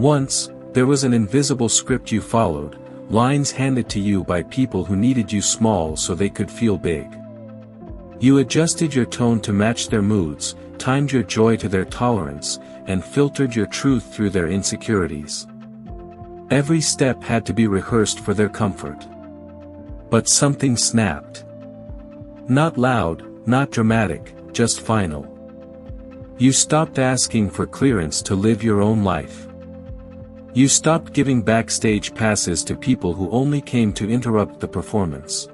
Once, there was an invisible script you followed, lines handed to you by people who needed you small so they could feel big. You adjusted your tone to match their moods, timed your joy to their tolerance, and filtered your truth through their insecurities. Every step had to be rehearsed for their comfort. But something snapped. Not loud, not dramatic, just final. You stopped asking for clearance to live your own life. You stopped giving backstage passes to people who only came to interrupt the performance.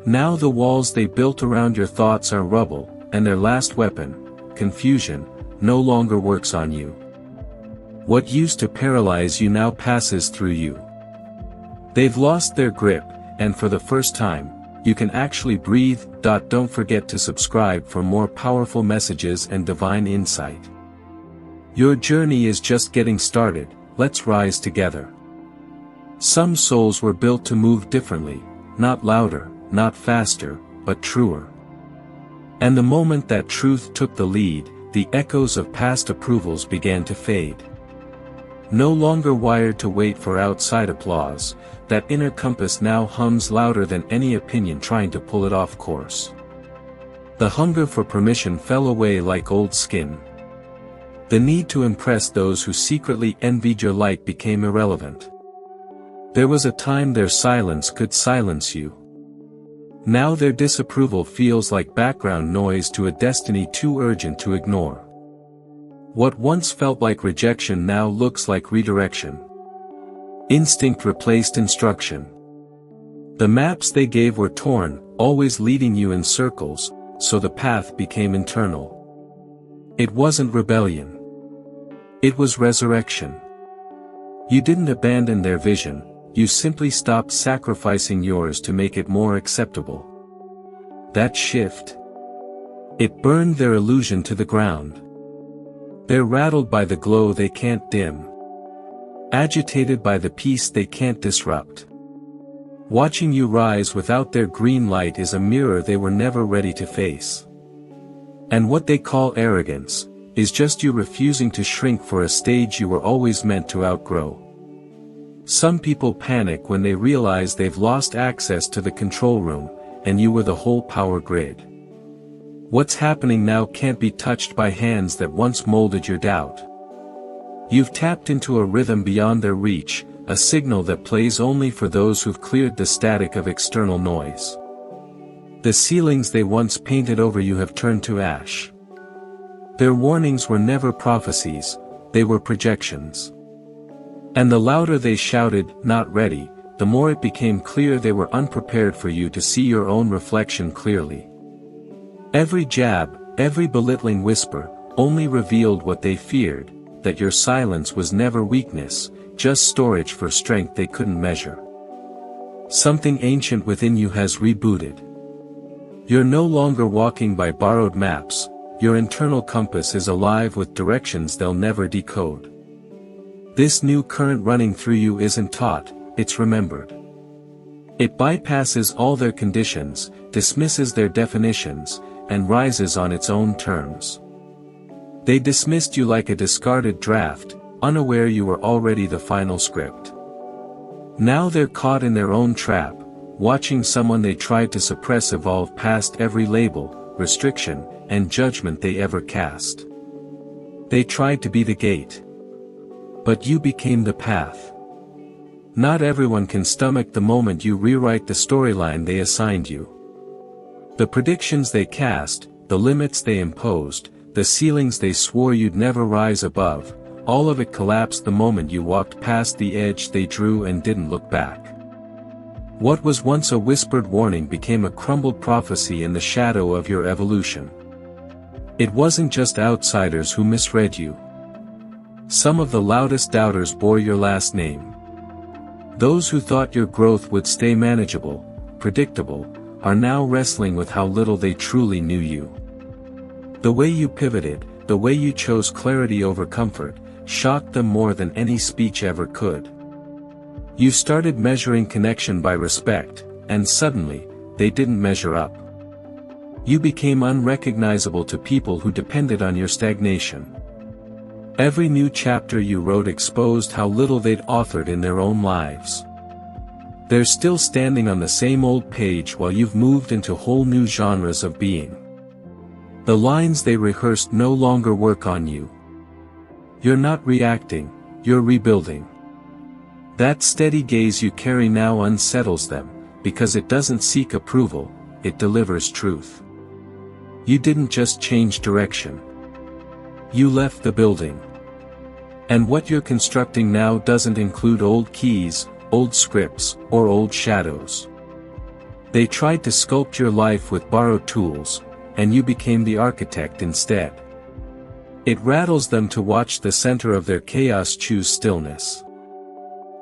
Now the walls they built around your thoughts are rubble, and their last weapon, confusion, no longer works on you. What used to paralyze you now passes through you. They've lost their grip, and for the first time, you can actually breathe. Don't forget to subscribe for more powerful messages and divine insight. Your journey is just getting started, let's rise together. Some souls were built to move differently, not louder, not faster, but truer. And the moment that truth took the lead, the echoes of past approvals began to fade. No longer wired to wait for outside applause, that inner compass now hums louder than any opinion trying to pull it off course. The hunger for permission fell away like old skin. The need to impress those who secretly envied your light became irrelevant. There was a time their silence could silence you. Now their disapproval feels like background noise to a destiny too urgent to ignore. What once felt like rejection now looks like redirection. Instinct replaced instruction. The maps they gave were torn, always leading you in circles, so the path became internal. It wasn't rebellion. It was resurrection. You didn't abandon their vision, you simply stopped sacrificing yours to make it more acceptable. That shift. It burned their illusion to the ground. They're rattled by the glow they can't dim. Agitated by the peace they can't disrupt. Watching you rise without their green light is a mirror they were never ready to face. And what they call arrogance, is just you refusing to shrink for a stage you were always meant to outgrow. Some people panic when they realize they've lost access to the control room, and you were the whole power grid. What's happening now can't be touched by hands that once molded your doubt. You've tapped into a rhythm beyond their reach, a signal that plays only for those who've cleared the static of external noise. The ceilings they once painted over you have turned to ash. Their warnings were never prophecies, they were projections. And the louder they shouted, "Not ready," the more it became clear they were unprepared for you to see your own reflection clearly. Every jab, every belittling whisper, only revealed what they feared, that your silence was never weakness, just storage for strength they couldn't measure. Something ancient within you has rebooted. You're no longer walking by borrowed maps, your internal compass is alive with directions they'll never decode. This new current running through you isn't taught, it's remembered. It bypasses all their conditions, dismisses their definitions, and rises on its own terms. They dismissed you like a discarded draft, unaware you were already the final script. Now they're caught in their own trap, watching someone they tried to suppress evolve past every label, restriction, and judgment they ever cast. They tried to be the gate. But you became the path. Not everyone can stomach the moment you rewrite the storyline they assigned you. The predictions they cast, the limits they imposed, the ceilings they swore you'd never rise above, all of it collapsed the moment you walked past the edge they drew and didn't look back. What was once a whispered warning became a crumbled prophecy in the shadow of your evolution. It wasn't just outsiders who misread you. Some of the loudest doubters bore your last name. Those who thought your growth would stay manageable, predictable, are now wrestling with how little they truly knew you. The way you pivoted, the way you chose clarity over comfort, shocked them more than any speech ever could. You started measuring connection by respect, and suddenly, they didn't measure up. You became unrecognizable to people who depended on your stagnation. Every new chapter you wrote exposed how little they'd authored in their own lives. They're still standing on the same old page while you've moved into whole new genres of being. The lines they rehearsed no longer work on you. You're not reacting, you're rebuilding. That steady gaze you carry now unsettles them, because it doesn't seek approval, it delivers truth. You didn't just change direction. You left the building. And what you're constructing now doesn't include old keys, old scripts, or old shadows. They tried to sculpt your life with borrowed tools, and you became the architect instead. It rattles them to watch the center of their chaos choose stillness.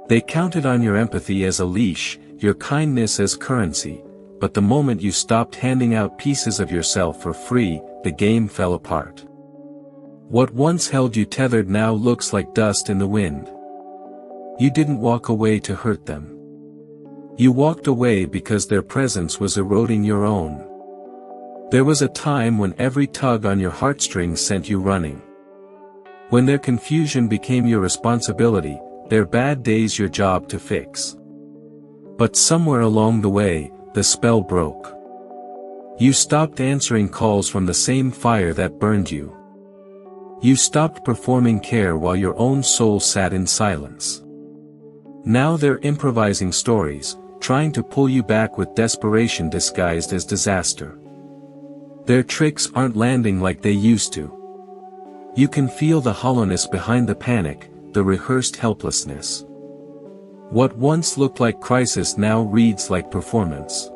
They counted on your empathy as a leash, your kindness as currency, but the moment you stopped handing out pieces of yourself for free, the game fell apart. What once held you tethered now looks like dust in the wind. You didn't walk away to hurt them. You walked away because their presence was eroding your own. There was a time when every tug on your heartstrings sent you running. When their confusion became your responsibility, their bad days your job to fix. But somewhere along the way, the spell broke. You stopped answering calls from the same fire that burned you. You stopped performing care while your own soul sat in silence. Now they're improvising stories, trying to pull you back with desperation disguised as disaster. Their tricks aren't landing like they used to. You can feel the hollowness behind the panic, the rehearsed helplessness. What once looked like crisis now reads like performance.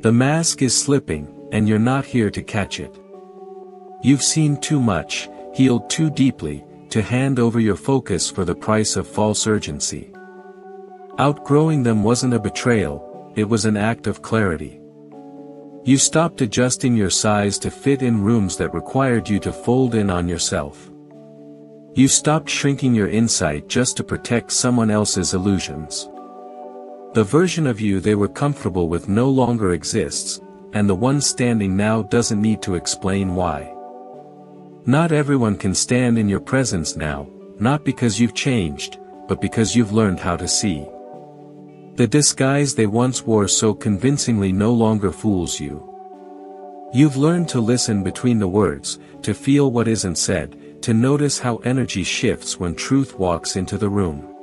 The mask is slipping, and you're not here to catch it. You've seen too much, healed too deeply, to hand over your focus for the price of false urgency. Outgrowing them wasn't a betrayal, it was an act of clarity. You stopped adjusting your size to fit in rooms that required you to fold in on yourself. You stopped shrinking your insight just to protect someone else's illusions. The version of you they were comfortable with no longer exists, and the one standing now doesn't need to explain why. Not everyone can stand in your presence now, not because you've changed, but because you've learned how to see. The disguise they once wore so convincingly no longer fools you. You've learned to listen between the words, to feel what isn't said, to notice how energy shifts when truth walks into the room.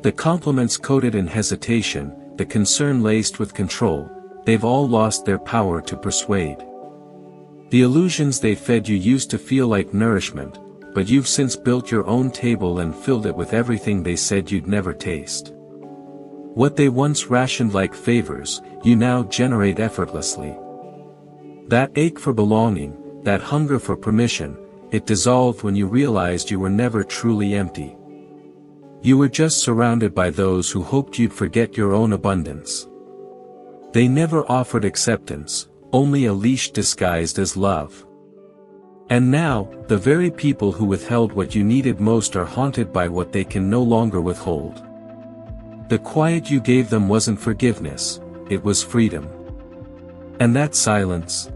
The compliments coated in hesitation, the concern laced with control, they've all lost their power to persuade. The illusions they fed you used to feel like nourishment, but you've since built your own table and filled it with everything they said you'd never taste. What they once rationed like favors, you now generate effortlessly. That ache for belonging, that hunger for permission, it dissolved when you realized you were never truly empty. You were just surrounded by those who hoped you'd forget your own abundance. They never offered acceptance, only a leash disguised as love. And now, the very people who withheld what you needed most are haunted by what they can no longer withhold. The quiet you gave them wasn't forgiveness, it was freedom. And that silence?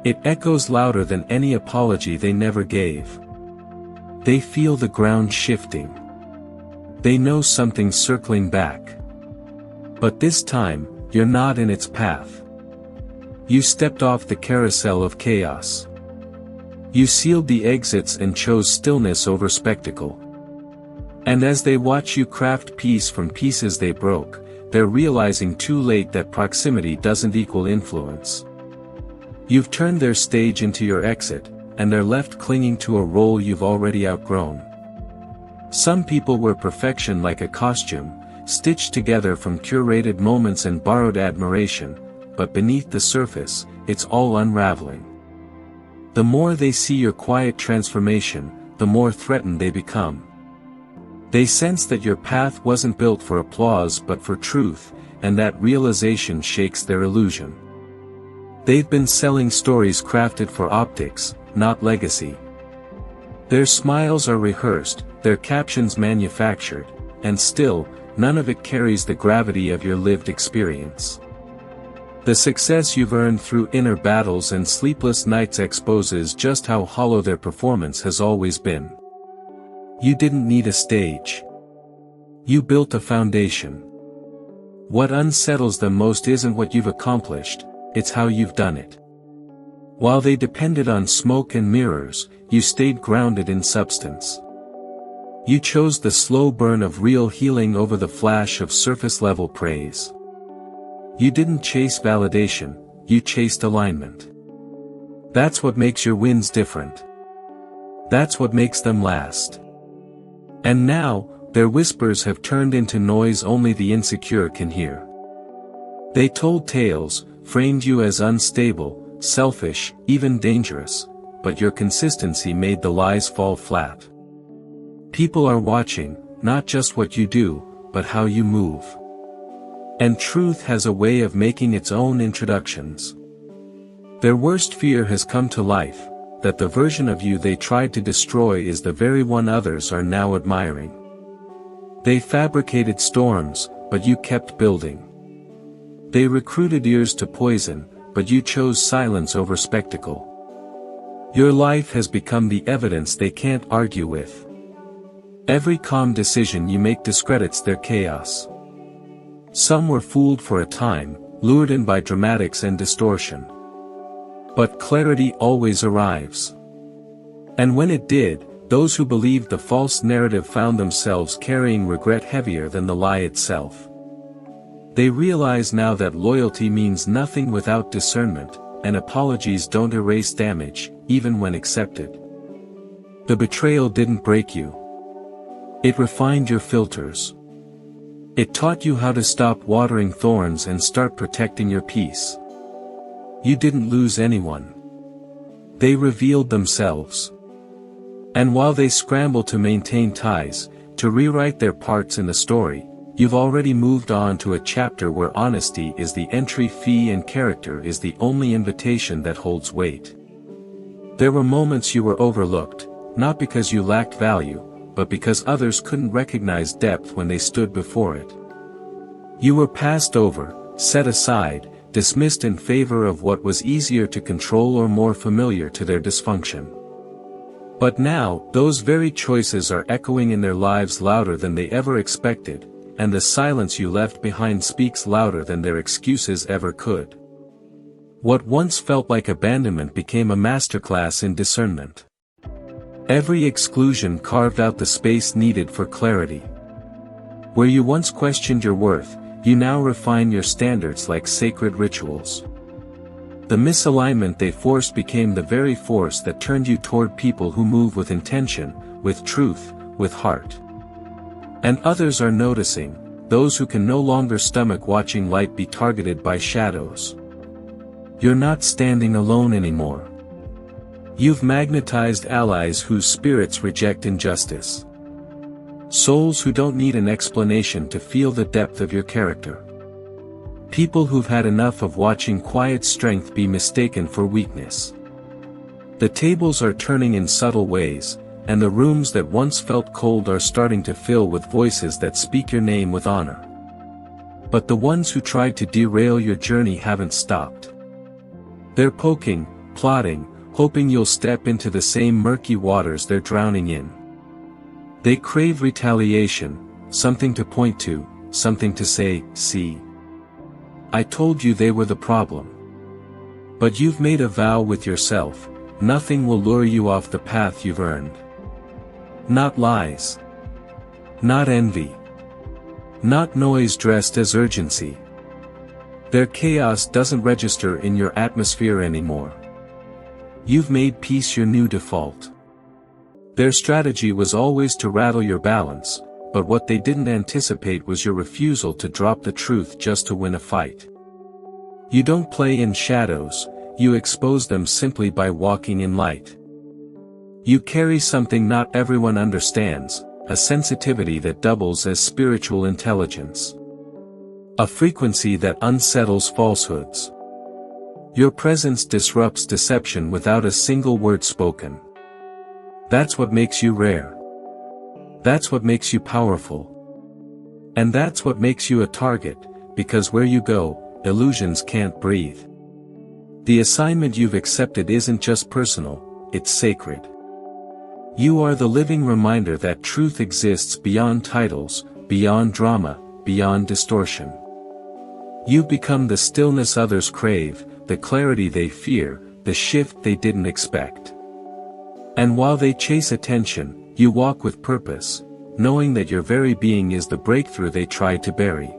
It echoes louder than any apology they never gave. They feel the ground shifting. They know something's circling back. But this time, you're not in its path. You stepped off the carousel of chaos. You sealed the exits and chose stillness over spectacle. And as they watch you craft piece from pieces they broke, they're realizing too late that proximity doesn't equal influence. You've turned their stage into your exit, and they're left clinging to a role you've already outgrown. Some people wear perfection like a costume, stitched together from curated moments and borrowed admiration, but beneath the surface, it's all unraveling. The more they see your quiet transformation, the more threatened they become. They sense that your path wasn't built for applause but for truth, and that realization shakes their illusion. They've been selling stories crafted for optics, not legacy. Their smiles are rehearsed, their captions manufactured, and still, none of it carries the gravity of your lived experience. The success you've earned through inner battles and sleepless nights exposes just how hollow their performance has always been. You didn't need a stage. You built a foundation. What unsettles them most isn't what you've accomplished, it's how you've done it. While they depended on smoke and mirrors, you stayed grounded in substance. You chose the slow burn of real healing over the flash of surface-level praise. You didn't chase validation, you chased alignment. That's what makes your wins different. That's what makes them last. And now, their whispers have turned into noise only the insecure can hear. They told tales, framed you as unstable, selfish, even dangerous, but your consistency made the lies fall flat. People are watching, not just what you do, but how you move. And truth has a way of making its own introductions. Their worst fear has come to life, that the version of you they tried to destroy is the very one others are now admiring. They fabricated storms, but you kept building. They recruited ears to poison, but you chose silence over spectacle. Your life has become the evidence they can't argue with. Every calm decision you make discredits their chaos. Some were fooled for a time, lured in by dramatics and distortion. But clarity always arrives. And when it did, those who believed the false narrative found themselves carrying regret heavier than the lie itself. They realize now that loyalty means nothing without discernment, and apologies don't erase damage, even when accepted. The betrayal didn't break you. It refined your filters. It taught you how to stop watering thorns and start protecting your peace. You didn't lose anyone. They revealed themselves. And while they scramble to maintain ties, to rewrite their parts in the story, you've already moved on to a chapter where honesty is the entry fee and character is the only invitation that holds weight. There were moments you were overlooked, not because you lacked value, but because others couldn't recognize depth when they stood before it. You were passed over, set aside, dismissed in favor of what was easier to control or more familiar to their dysfunction. But now, those very choices are echoing in their lives louder than they ever expected, and the silence you left behind speaks louder than their excuses ever could. What once felt like abandonment became a masterclass in discernment. Every exclusion carved out the space needed for clarity. Where you once questioned your worth, you now refine your standards like sacred rituals. The misalignment they forced became the very force that turned you toward people who move with intention, with truth, with heart. And others are noticing, those who can no longer stomach watching light be targeted by shadows. You're not standing alone anymore. You've magnetized allies whose spirits reject injustice. Souls who don't need an explanation to feel the depth of your character. People who've had enough of watching quiet strength be mistaken for weakness. The tables are turning in subtle ways, and the rooms that once felt cold are starting to fill with voices that speak your name with honor. But the ones who tried to derail your journey haven't stopped. They're poking, plotting, hoping you'll step into the same murky waters they're drowning in. They crave retaliation, something to point to, something to say, see. I told you they were the problem. But you've made a vow with yourself, nothing will lure you off the path you've earned. Not lies. Not envy. Not noise dressed as urgency. Their chaos doesn't register in your atmosphere anymore. You've made peace your new default. Their strategy was always to rattle your balance, but what they didn't anticipate was your refusal to drop the truth just to win a fight. You don't play in shadows, you expose them simply by walking in light. You carry something not everyone understands, a sensitivity that doubles as spiritual intelligence. A frequency that unsettles falsehoods. Your presence disrupts deception without a single word spoken. That's what makes you rare. That's what makes you powerful. And that's what makes you a target, because where you go, illusions can't breathe. The assignment you've accepted isn't just personal, it's sacred. You are the living reminder that truth exists beyond titles, beyond drama, beyond distortion. You've become the stillness others crave, the clarity they fear, the shift they didn't expect. And while they chase attention, you walk with purpose, knowing that your very being is the breakthrough they tried to bury.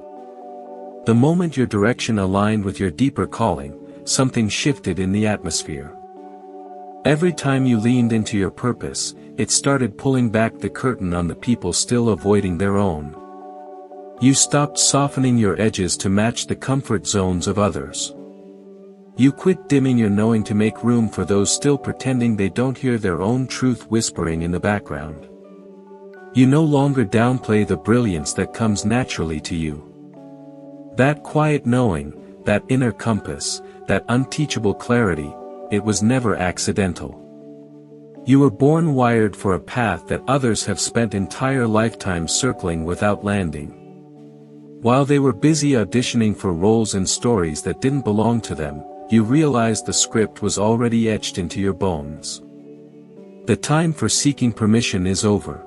The moment your direction aligned with your deeper calling, something shifted in the atmosphere. Every time you leaned into your purpose, it started pulling back the curtain on the people still avoiding their own. You stopped softening your edges to match the comfort zones of others. You quit dimming your knowing to make room for those still pretending they don't hear their own truth whispering in the background. You no longer downplay the brilliance that comes naturally to you. That quiet knowing, that inner compass, that unteachable clarity, it was never accidental. You were born wired for a path that others have spent entire lifetimes circling without landing. While they were busy auditioning for roles and stories that didn't belong to them, you realized the script was already etched into your bones. The time for seeking permission is over.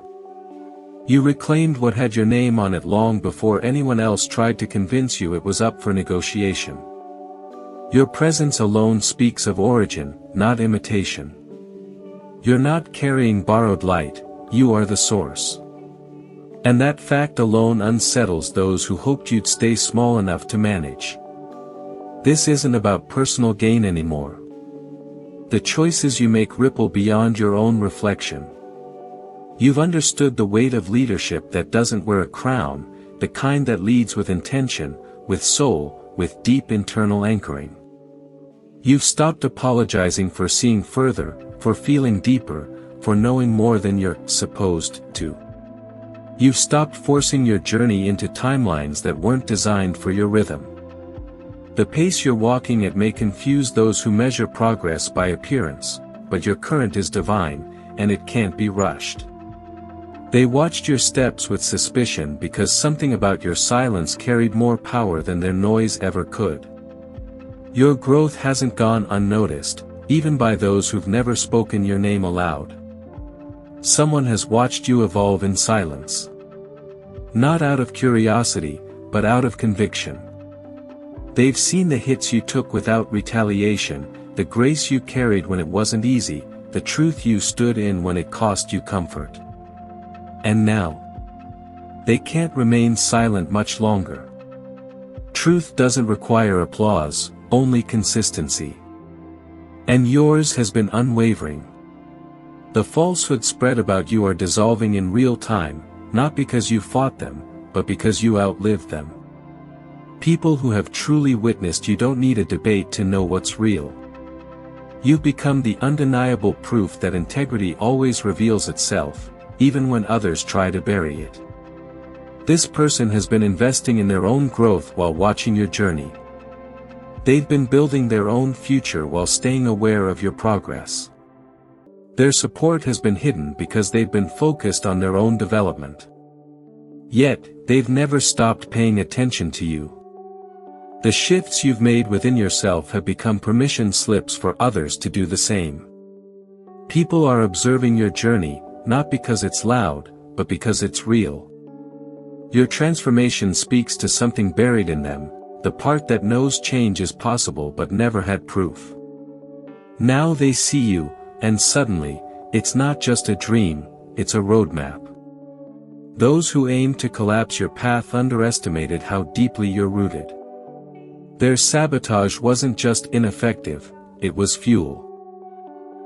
You reclaimed what had your name on it long before anyone else tried to convince you it was up for negotiation. Your presence alone speaks of origin, not imitation. You're not carrying borrowed light, you are the source. And that fact alone unsettles those who hoped you'd stay small enough to manage. This isn't about personal gain anymore. The choices you make ripple beyond your own reflection. You've understood the weight of leadership that doesn't wear a crown, the kind that leads with intention, with soul, with deep internal anchoring. You've stopped apologizing for seeing further, for feeling deeper, for knowing more than you're supposed to. You've stopped forcing your journey into timelines that weren't designed for your rhythm. The pace you're walking at may confuse those who measure progress by appearance, but your current is divine, and it can't be rushed. They watched your steps with suspicion because something about your silence carried more power than their noise ever could. Your growth hasn't gone unnoticed, even by those who've never spoken your name aloud. Someone has watched you evolve in silence. Not out of curiosity, but out of conviction. They've seen the hits you took without retaliation, the grace you carried when it wasn't easy, the truth you stood in when it cost you comfort. And now, they can't remain silent much longer. Truth doesn't require applause, only consistency. And yours has been unwavering. The falsehood spread about you are dissolving in real time, not because you fought them, but because you outlived them. People who have truly witnessed you don't need a debate to know what's real. You've become the undeniable proof that integrity always reveals itself, even when others try to bury it. This person has been investing in their own growth while watching your journey. They've been building their own future while staying aware of your progress. Their support has been hidden because they've been focused on their own development. Yet, they've never stopped paying attention to you. The shifts you've made within yourself have become permission slips for others to do the same. People are observing your journey, not because it's loud, but because it's real. Your transformation speaks to something buried in them, the part that knows change is possible but never had proof. Now they see you, and suddenly, it's not just a dream, it's a roadmap. Those who aimed to collapse your path underestimated how deeply you're rooted. Their sabotage wasn't just ineffective, it was fuel.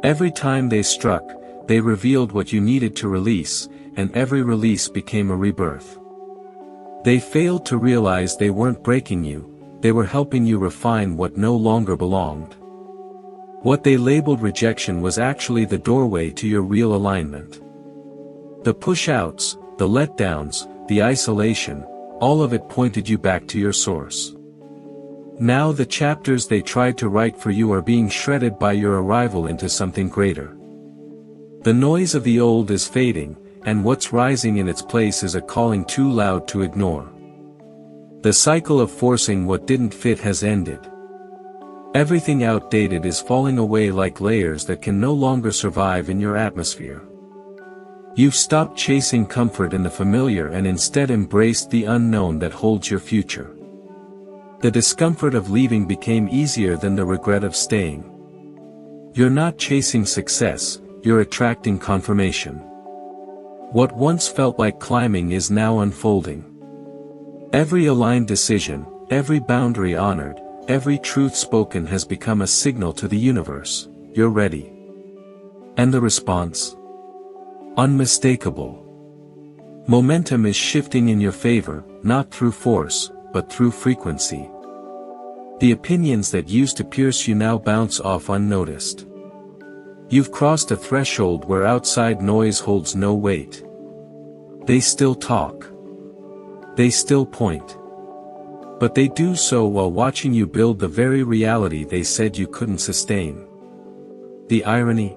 Every time they struck, they revealed what you needed to release, and every release became a rebirth. They failed to realize they weren't breaking you, they were helping you refine what no longer belonged. What they labeled rejection was actually the doorway to your real alignment. The push-outs, the letdowns, the isolation, all of it pointed you back to your source. Now the chapters they tried to write for you are being shredded by your arrival into something greater. The noise of the old is fading, and what's rising in its place is a calling too loud to ignore. The cycle of forcing what didn't fit has ended. Everything outdated is falling away like layers that can no longer survive in your atmosphere. You've stopped chasing comfort in the familiar and instead embraced the unknown that holds your future. The discomfort of leaving became easier than the regret of staying. You're not chasing success, you're attracting confirmation. What once felt like climbing is now unfolding. Every aligned decision, every boundary honored, every truth spoken has become a signal to the universe, you're ready. And the response? Unmistakable. Momentum is shifting in your favor, not through force, but through frequency. The opinions that used to pierce you now bounce off unnoticed. You've crossed a threshold where outside noise holds no weight. They still talk. They still point. But they do so while watching you build the very reality they said you couldn't sustain. The irony?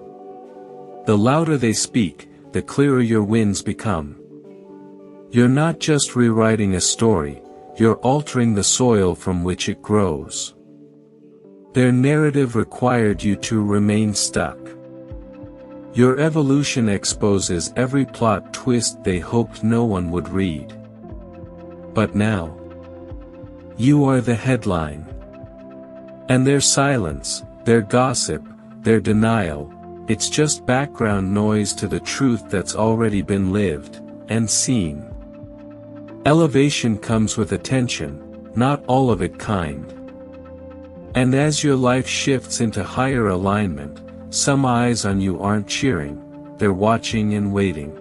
The louder they speak, the clearer your wins become. You're not just rewriting a story, you're altering the soil from which it grows. Their narrative required you to remain stuck. Your evolution exposes every plot twist they hoped no one would read. But now, you are the headline. And their silence, their gossip, their denial, it's just background noise to the truth that's already been lived and seen. Elevation comes with attention, not all of it kind. And as your life shifts into higher alignment, some eyes on you aren't cheering, they're watching and waiting.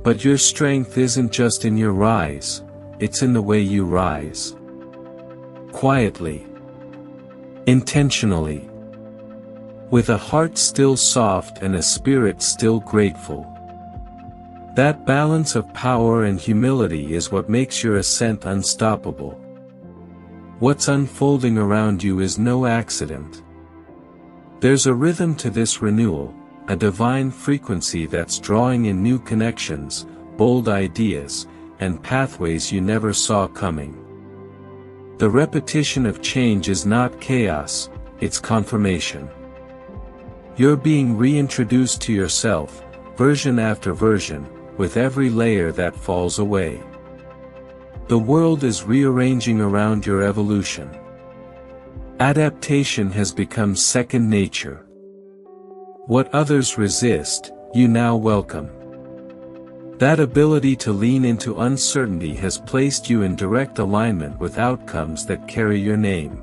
But your strength isn't just in your rise, it's in the way you rise. Quietly. Intentionally. With a heart still soft and a spirit still grateful. That balance of power and humility is what makes your ascent unstoppable. What's unfolding around you is no accident. There's a rhythm to this renewal, a divine frequency that's drawing in new connections, bold ideas, and pathways you never saw coming. The repetition of change is not chaos, it's confirmation. You're being reintroduced to yourself, version after version, with every layer that falls away. The world is rearranging around your evolution. Adaptation has become second nature. What others resist, you now welcome. That ability to lean into uncertainty has placed you in direct alignment with outcomes that carry your name.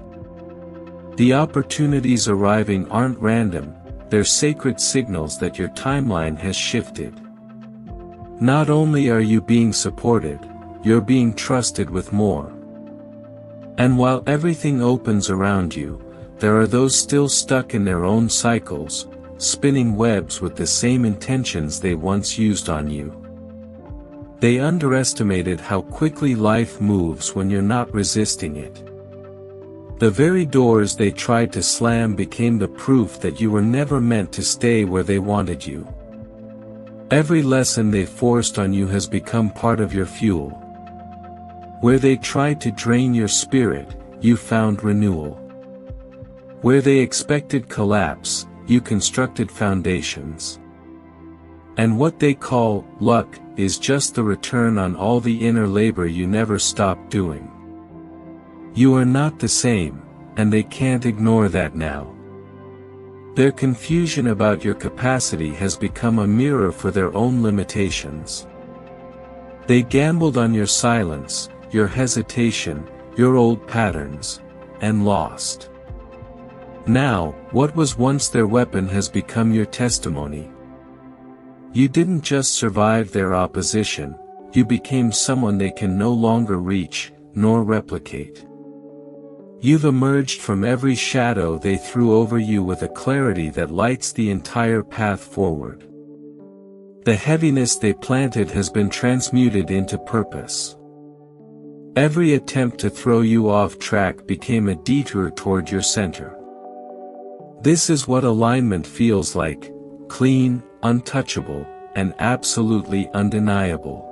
The opportunities arriving aren't random, they're sacred signals that your timeline has shifted. Not only are you being supported, you're being trusted with more. And while everything opens around you, there are those still stuck in their own cycles, spinning webs with the same intentions they once used on you. They underestimated how quickly life moves when you're not resisting it. The very doors they tried to slam became the proof that you were never meant to stay where they wanted you. Every lesson they forced on you has become part of your fuel. Where they tried to drain your spirit, you found renewal. Where they expected collapse, you constructed foundations. And what they call luck is just the return on all the inner labor you never stopped doing. You are not the same, and they can't ignore that now. Their confusion about your capacity has become a mirror for their own limitations. They gambled on your silence, your hesitation, your old patterns, and lost. Now, what was once their weapon has become your testimony. You didn't just survive their opposition, you became someone they can no longer reach, nor replicate. You've emerged from every shadow they threw over you with a clarity that lights the entire path forward. The heaviness they planted has been transmuted into purpose. Every attempt to throw you off track became a detour toward your center. This is what alignment feels like, clean, untouchable, and absolutely undeniable.